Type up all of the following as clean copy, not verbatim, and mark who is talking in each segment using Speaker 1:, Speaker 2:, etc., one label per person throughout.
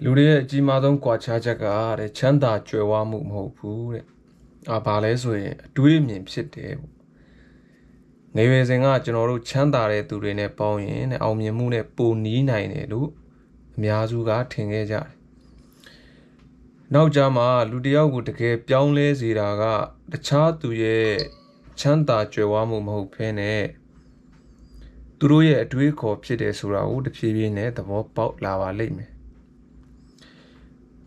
Speaker 1: လူတွေရဲ့အကြီးမားဆုံးကွာခြားချက်ကတဲ့ချမ်းသာကြွယ်ဝမှုမဟုတ်ဘူးတဲ့။ဘာလဲဆိုရင်အတွေးအမြင်ဖြစ်တယ်ပေါ့။ငယ်ရွယ်စဉ်ကကျွန်တော်တို့ချမ်းသာတဲ့သူတွေနဲ့ပေါင်းရင်တဲ့အောင်မြင်မှုနဲ့ပိုနီးနိုင်တယ်လို့အများစုကထင်ခဲ့ကြတယ်။နောက်ကြမှာလူတစ်ယောက်ကိုတကယ်ပြောင်းလဲစေတာကတခြားသူရဲ့ချမ်းသာကြွယ်ဝမှုမဟုတ်ဘဲနဲ့သူတို့ရဲ့အတွေးခေါ်ဖြစ်တယ်ဆိုတာကိုတဖြည်းဖြည်းနဲ့သဘောပေါက်လာပါလိမ့်မယ်။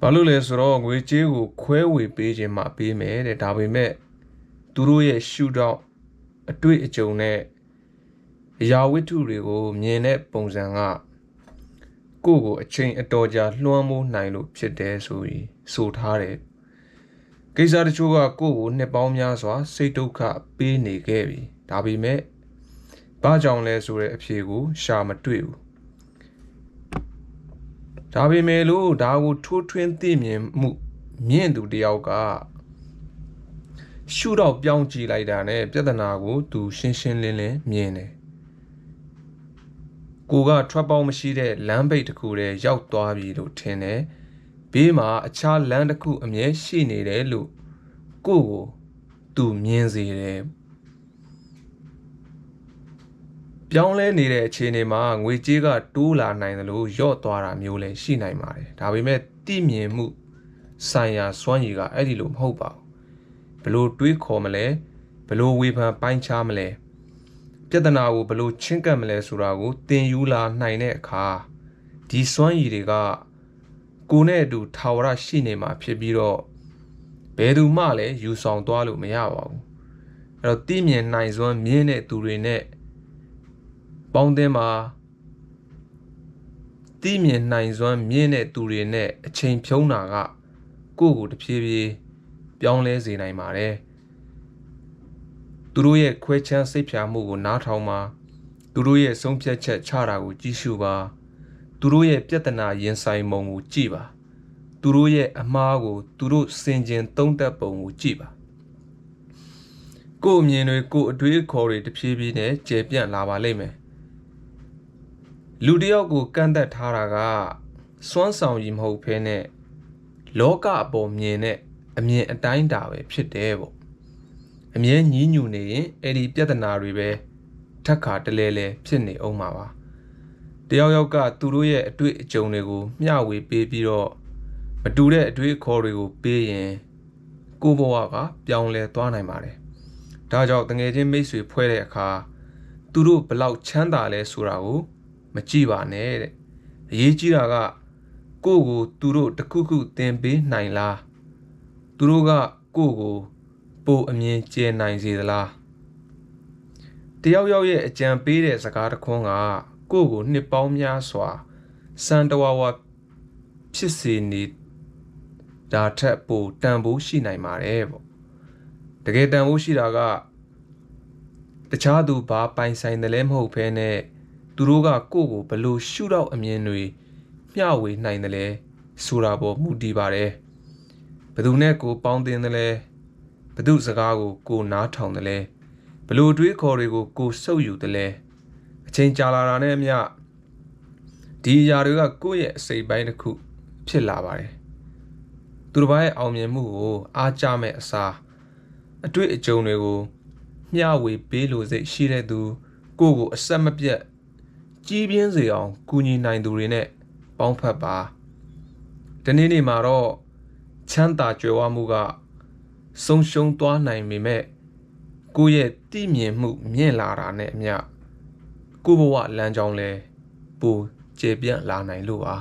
Speaker 1: ဘာလို့လဲဆိုတော့ငွေကြေးကိုခွဲဝေပေးခြင်းမှပေးမယ်တဲ့ဒါပေမဲ့သူတို့ရဲ့ရှုထောင့်အတွေ့အကြုံနဲ့အရာဝတ္ထုတွေကိုမြင်တဲ့ပုံစံကကိုယ့်ကိုအချိန်အတော်ကြာလွှမ်းမိုးနိုင်လို့ဖြစ်တယ်ဆိုပြီးဆိုထားတယ်ကိစ္စတချို့ကကိုယ့်ကိုနှစ်ပေါင်းများစွာစိတ်ဒုက္ခပေးနေခဲ့ပြီဒါပေမဲ့ဘာကြောင့်လဲဆိုတဲ့အဖြေကိုရှာမတွေ့ဘူးဒါပေမဲ့လို့ဒါကိုထိုးထွင်းသိမြင်မှုမြင့်သူတယောက်ကရှုတော့ပြောင်းကြည့်လိုက်တာနဲ့ပြဿနာကိုသူရှင်းရှင်းလင်းလင်းမြင်တယ်ကိုကထွက်ပေါက်မရှိတဲ့လမ်းပိတ်တစ်ခုတည်းရောက်သွားပြီလို့ထင်တယ်ဘေးမှာအခြားလမ်းတစ်ခုအမြဲရှိနေတယ်လို့ကိုသူမြင်စေတယ်ပြောင်းလဲနေတဲ့အခြေအနေမှာငွေကြေးကတိုးလာနိုင်တယ်လို့ယော့သွားတာမျိုးလည်းရှိနိုင်ပါတယ်ဒါပေမဲ့သိမြင်မှုဆိုင်ရာစွမ်းရည်ကအဲ့ဒီလိုမဟုတ်ပါဘူးဘလို့တွေးခေါ်မလဲဘလို့ဝေဖန်ပိုင်းခြားမလဲပြဿနာကိုဘလို့ချင်းကပ်မလဲဆိုတာကိုသင်ယူလာနိုင်တဲ့အခါဒီစွမ်းရည်တွေကကိုယ်နဲ့အတူထာဝရရှိနေမှာဖြစ်ပြီးတော့ဘယ်သူမှလည်းယူဆောင်သွားလို့မရပါဘူးအဲ့တော့သိမြင်နိုင်စွမ်းမြင်တဲ့သူတွေနဲ့ပေါင်းတင်မှာသိမြင်နိုင်စွမ်းမြင့်တဲ့သူတွေနဲ့အချိန်ဖြုံးတာကကိုယ့်ကိုတဖြည်းဖြည်းပြောင်းလဲစေနိုင်ပါတယ်သူတို့ရဲ့ခွဲချမ်းစိတ်ဖြာမှုကိုနားထောင်ပါသူတို့ရဲ့ဆုံးဖြတ်ချက်ချတာကိုကြည့်ရှုပါသူတို့ရဲ့ပြဿနာရင်ဆိုင်ပုံကိုကြည့်ပါသူတို့ရဲ့အမှားကိုသူတို့စင်ကြင်သုံးသပ်ပုံကိုကြည့်ပါကိုယ့်အမြင်တွေကိုယ့်အတွေးအခေါ်တွေတဖြည်းဖြည်းနဲ့ကျေပြန့်လာပါလိမ့်မယ်လူတယောက်ကိုကန့်သက်ထားတာကစွမ်းဆောင်ရည်မဟုတ်ဘဲနဲ့လောကအပေါ်မြင်တဲ့အမြင်အတိုင်းတာပဲဖြစ်တယ်ပေါ့အမြဲညှိညူနေရင်အဲ့ဒီပြဿနာတွေပဲထက်ခါတလဲလဲဖြစ်နေအောင်ပါတယောက်ယောက်ကသူတို့ရဲ့အတွေ့အကြုံတွေကိုမျှဝေပေးပြီးတော့မတူတဲ့အတွေ့အခေါ်တွေကိုပေးရင်ကိုယ့်ဘဝကပြောင်းလဲသွားနိုင်ပါတယ်ဒါကြောင့်တငယ်ချင်းမိတ်ဆွေဖွဲ့တဲ့အခါသူတို့ဘလောက်ချမ်းသာလဲဆိုတာကိုမကြည့်ပါနဲ့တဲ့အရေးကြီးတာကကိုယ့်ကိုသူတို့တခုခုသင်ပေးနိုင်လားသူတို့ကကိုယ့်ကိုပိုအမြင်ကျဲနိုင်စေသလားတယောက်ယောက်ရဲ့အကြံပေးတဲ့စကားတစ်ခွန်းကကိုယ့်ကိုနှစ်ပေါင်းများစွာစံတဝါဝါဖြစ်စေနေဒါထက်ပိုတန်ဖိုးရှိနိုင်ပါတယ်ပေါ့တကယ်တန်ဖိုးရှိတာကတခြားသူဘာပိုင်ဆိုင်တယ်လဲမဟုတ်ဘဲနဲ့သူတို့ကကိုယ့်ကိုဘလို့ရှုတော့အမြင်တွေမျှဝေနိုင်တယ်လဲဆိုတာပေါ်မူတည်ပါတယ်ဘယ်သူနဲ့ကိုပေါင်းတင်တယ်လဲဘယ်သူစကားကိုနားထောင်တယ်လဲဘလို့တွေးခေါ်တွေကိုကိုစုပ်ယူတယ်လဲအချိန်ကြာလာတာနဲ့အမျှဒီအရာတွေကကိုယ့်ရဲ့အစိတ်ပိုင်းတစ်ခုဖြစ်လာပါတယ်သူတစ်ပါးရဲ့အောင်မြင်မှုကိုအားကျမဲ့အစားအတွေ့အကြုံတွေကိုမျှဝေပေးလို့စိတ်ရှိတဲ့သူကိုယ့်ကိုအဆက်မပြတ်ကြီးပြင်းစေအောင်ကူညီနိုင်သူတွေနဲ့ပေါင်းဖက်ပါဒီနေ့မှာတော့ချမ်းသာကြွယ်ဝမှုကဆုံးရှုံးသွားနိုင်ပေမဲ့ကိုယ့်ရဲ့သိမြင်မှုမြင့်လာတာနဲ့အမျှကိုယ့်ဘဝလမ်းကြောင်းလဲပိုကျေပြန့်လာနိုင်လို့ပါ